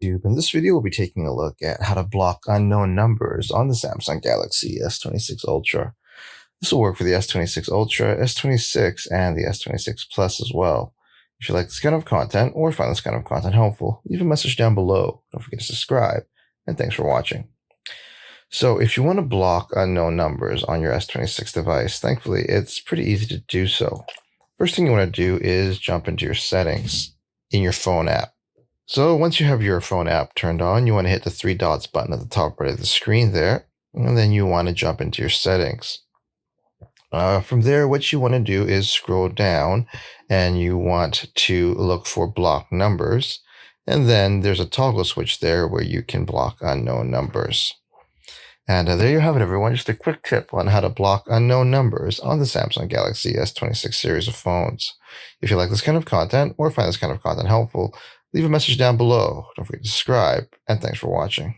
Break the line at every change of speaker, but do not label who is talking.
In this video, we'll be taking a look at how to block unknown numbers on the Samsung Galaxy S26 Ultra. This will work for the S26 Ultra, S26, and the S26 Plus as well. If you like this kind of content or find this kind of content helpful, leave a message down below. Don't forget to subscribe, and thanks for watching. So if you want to block unknown numbers on your S26 device, thankfully, it's pretty easy to do so. First thing you want to do is jump into your settings in your phone app. So once you have your phone app turned on, you want to hit the three dots button at the top right of the screen there, and then you want to jump into your settings. From there, what you want to do is scroll down, and you want to look for block numbers, and then there's a toggle switch there where you can block unknown numbers. And there you have it, everyone. Just a quick tip on how to block unknown numbers on the Samsung Galaxy S26 series of phones. If you like this kind of content or find this kind of content helpful, leave a message down below. Don't forget to subscribe, and thanks for watching.